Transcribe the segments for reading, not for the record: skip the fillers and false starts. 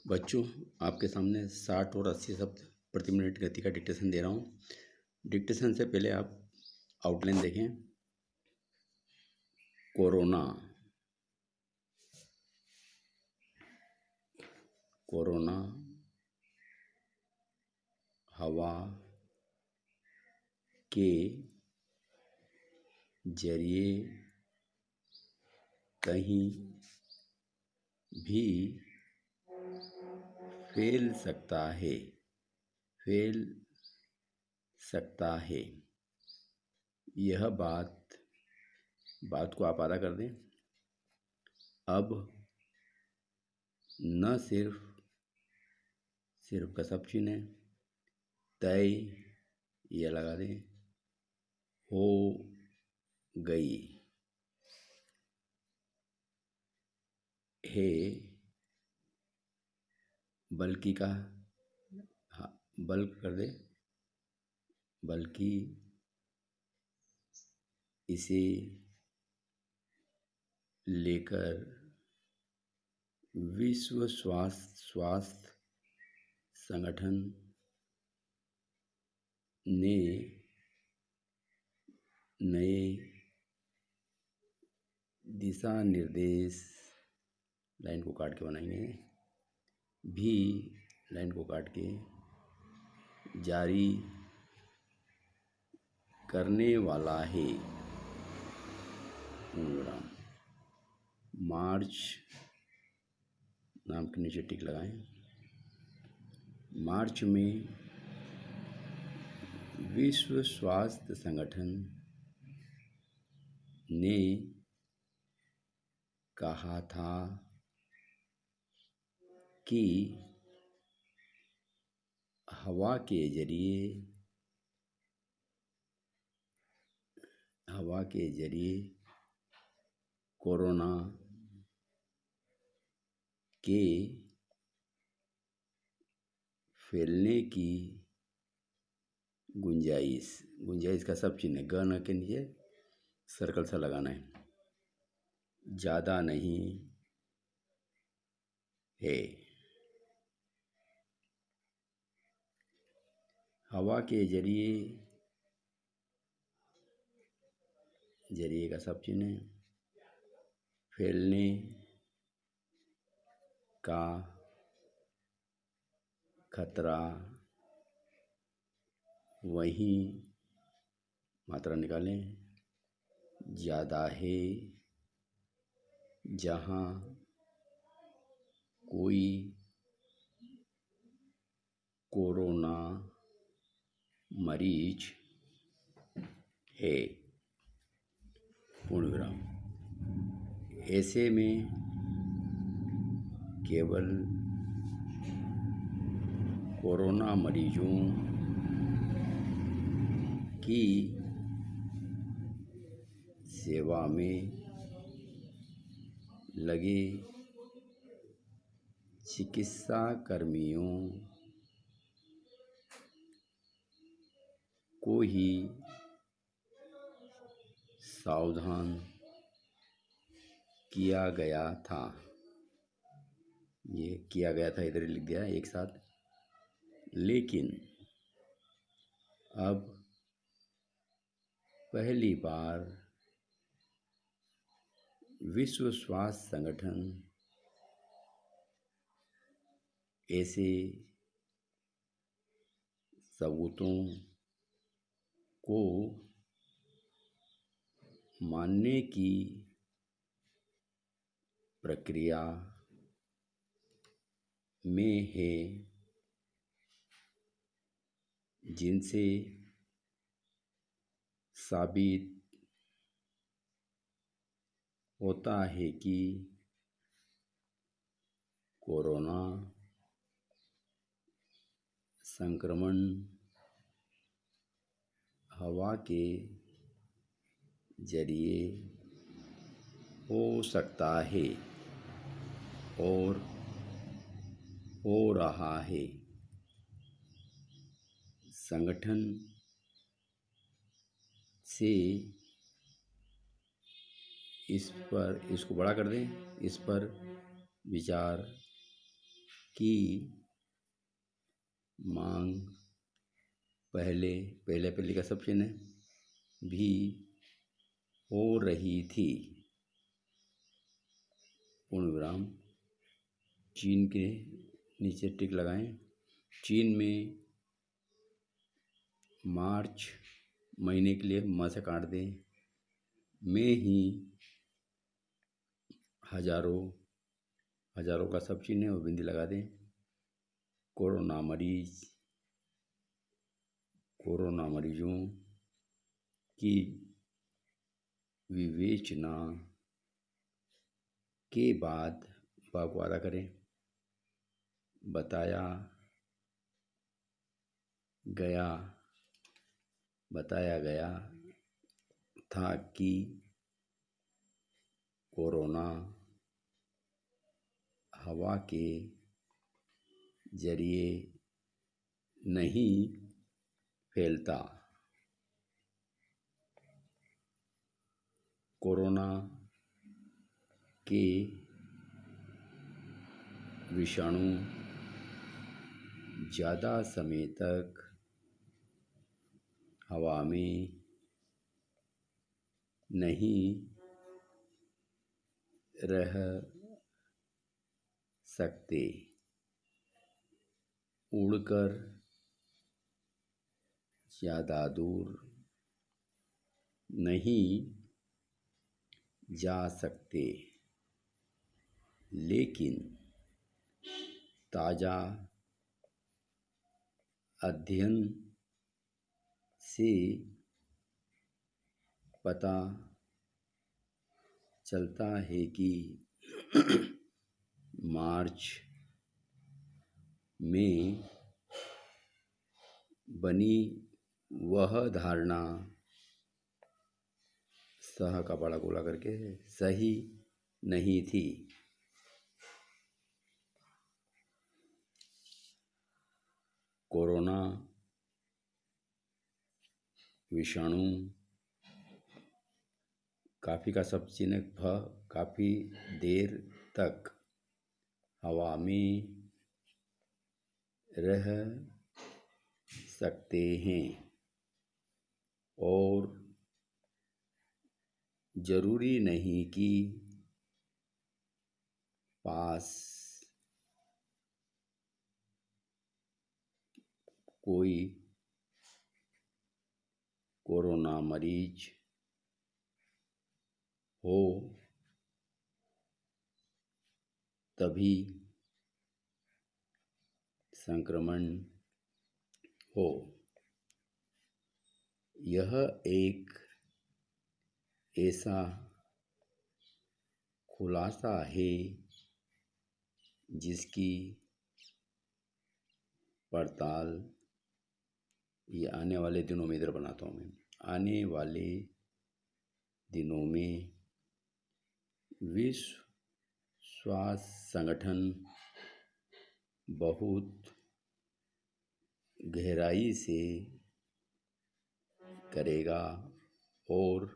बच्चों, आपके सामने 60 और 80 शब्द प्रति मिनट गति का डिक्टेशन दे रहा हूँ। डिक्टेशन से पहले आप आउटलाइन देखें। कोरोना, कोरोना, हवा के जरिए कहीं भी फैल सकता है, फैल सकता है। यह बात को आप आधा कर दें। अब न सिर्फ का सब चिन्ह है, तय यह लगा दें, हो गई है, बल्कि का हाँ बल्कि कर दे, बल्कि इसे लेकर विश्व स्वास्थ्य संगठन ने नए दिशा निर्देश, लाइन को काट के बनाएंगे, भी लाइन को काट के जारी करने वाला है। मार्च नाम के नीचे टिक लगाएं। मार्च में विश्व स्वास्थ्य संगठन ने कहा था कि हवा के जरिए कोरोना के फैलने की गुंजाइश का सब चिन्ह ग न के नीचे सर्कल सा लगाना है, ज़्यादा नहीं है। हवा के जरिए का सब चिन्ह है, फैलने का खतरा, वहीं मात्रा निकालें, ज़्यादा है, जहाँ कोई कोरोना मरीज है, पूर्ण विराम। ऐसे में केवल कोरोना मरीजों की सेवा में लगे चिकित्सा कर्मियों को ही सावधान किया गया था। ये किया गया था इधर लिख दिया एक साथ। लेकिन अब पहली बार विश्व स्वास्थ्य संगठन ऐसे सबूतों को मानने की प्रक्रिया में है, जिनसे साबित होता है कि कोरोना संक्रमण हवा के जरिए हो सकता है और हो रहा है। संगठन से इसको बड़ा कर दें, इस पर विचार की मांग पहले पहले पहले का सब चिन्ह है भी हो रही थी। पूर्ण विराम। चीन के नीचे टिक लगाएं। चीन में मार्च महीने के लिए म से काट दें। में ही हजारों हजारों का सब चिन्ह है और बिंदी लगा दें। कोरोना मरीजों की विवेचना के बाद वादा करें। बताया गया था कि कोरोना हवा के जरिए नहीं फैलता। कोरोना के विषाणु ज़्यादा समय तक हवा में नहीं रह सकते। उड़कर ज़्यादा दूर नहीं जा सकते। लेकिन ताज़ा अध्ययन से पता चलता है कि मार्च में बनी वह धारणा सह का बड़ा गोला करके सही नहीं थी। कोरोना विषाणु काफ़ी का सब चिन्ह काफ़ी देर तक हवा में रह सकते हैं और जरूरी नहीं कि पास कोई कोरोना मरीज हो तभी संक्रमण हो। यह एक ऐसा खुलासा है जिसकी पड़ताल ये आने वाले दिनों में इधर बनाता हूँ मैं। आने वाले दिनों में विश्व स्वास्थ्य संगठन बहुत गहराई से करेगा और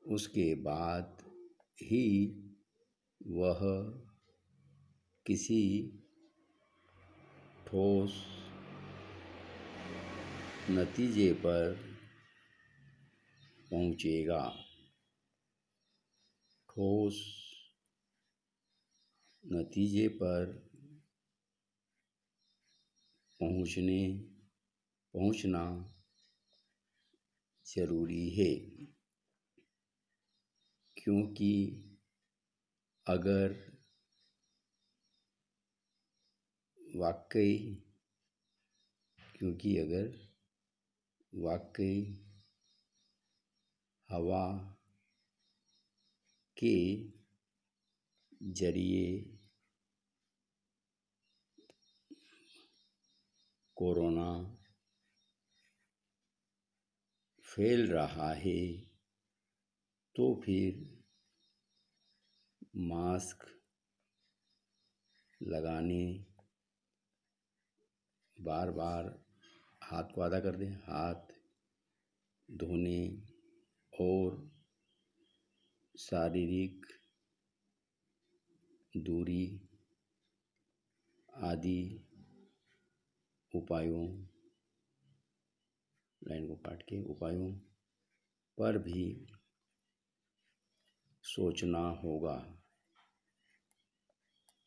उसके बाद ही वह किसी ठोस नतीजे पर पहुंचेगा। ठोस नतीजे पर पहुंचना जरूरी है, क्योंकि अगर वाकई हवा के जरिए कोरोना फैल रहा है तो फिर मास्क लगाने, बार बार हाथ को आधा कर दें, हाथ धोने और शारीरिक दूरी आदि उपायों, लाइन को काट के, उपायों पर भी सोचना होगा।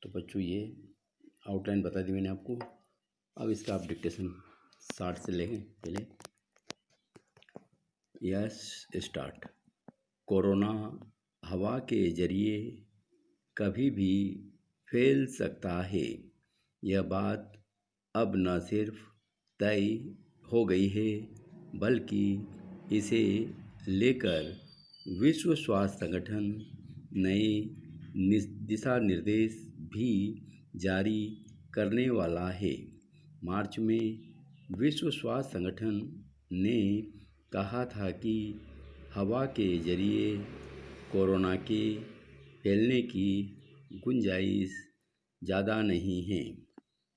तो बच्चों ये आउटलाइन बता दी मैंने आपको। अब इसका आप डिक्टेशन स्टार्ट से लेंगे पहले। Yes start. कोरोना हवा के जरिए कभी भी फैल सकता है। यह बात अब न सिर्फ तय हो गई है बल्कि इसे लेकर विश्व स्वास्थ्य संगठन नए दिशा निर्देश भी जारी करने वाला है। मार्च में विश्व स्वास्थ्य संगठन ने कहा था कि हवा के जरिए कोरोना के फैलने की गुंजाइश ज़्यादा नहीं है।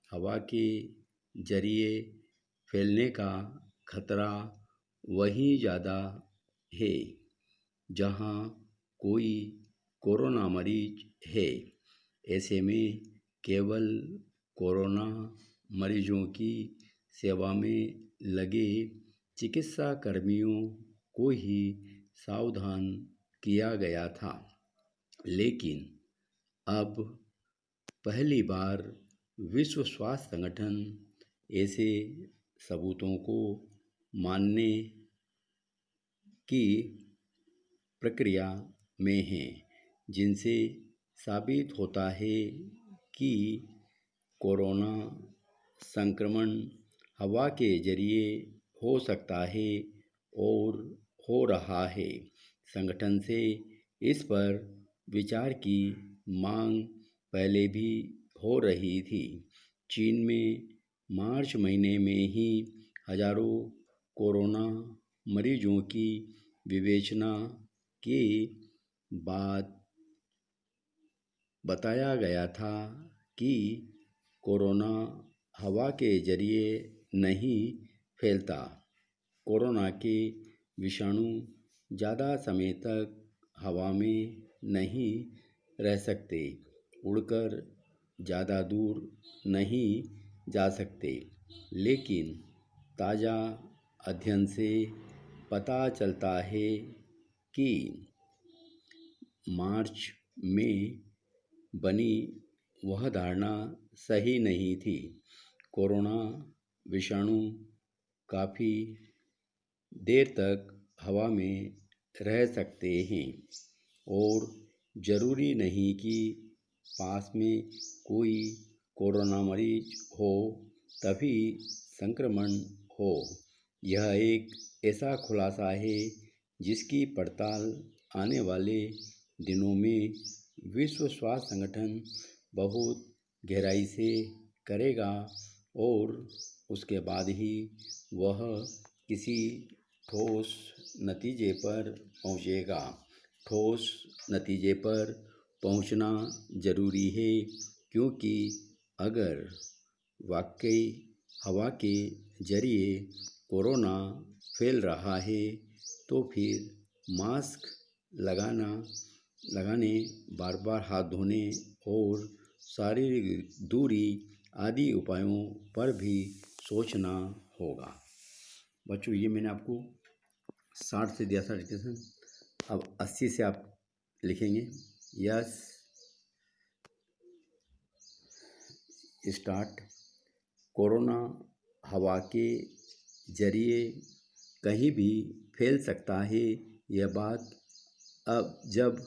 हवा के जरिए फैलने का खतरा वहीं ज़्यादा है जहां कोई कोरोना मरीज है। ऐसे में केवल कोरोना मरीजों की सेवा में लगे चिकित्सा कर्मियों को ही सावधान किया गया था। लेकिन अब पहली बार विश्व स्वास्थ्य संगठन ऐसे सबूतों को मानने की प्रक्रिया में है जिनसे साबित होता है कि कोरोना संक्रमण हवा के जरिए हो सकता है और हो रहा है। संगठन से इस पर विचार की मांग पहले भी हो रही थी। चीन में मार्च महीने में ही हजारों कोरोना मरीजों की विवेचना के बाद बताया गया था कि कोरोना हवा के जरिए नहीं फैलता। कोरोना के विषाणु ज़्यादा समय तक हवा में नहीं रह सकते, उड़कर ज़्यादा दूर नहीं जा सकते। लेकिन ताज़ा अध्ययन से पता चलता है कि मार्च में बनी वह धारणा सही नहीं थी। कोरोना विषाणु काफ़ी देर तक हवा में रह सकते हैं और ज़रूरी नहीं कि पास में कोई कोरोना मरीज हो तभी संक्रमण हो। यह एक ऐसा खुलासा है जिसकी पड़ताल आने वाले दिनों में विश्व स्वास्थ्य संगठन बहुत गहराई से करेगा और उसके बाद ही वह किसी ठोस नतीजे पर पहुंचेगा। ठोस नतीजे पर पहुंचना ज़रूरी है क्योंकि अगर वाकई हवा के जरिए कोरोना फैल रहा है तो फिर मास्क लगाने, बार बार हाथ धोने और शारीरिक दूरी आदि उपायों पर भी सोचना होगा। बच्चों ये मैंने आपको 60 से दिया था डिक्टेशन। अब 80 से आप लिखेंगे। Yes start. कोरोना हवा के जरिए कहीं भी फैल सकता है। यह बात अब जब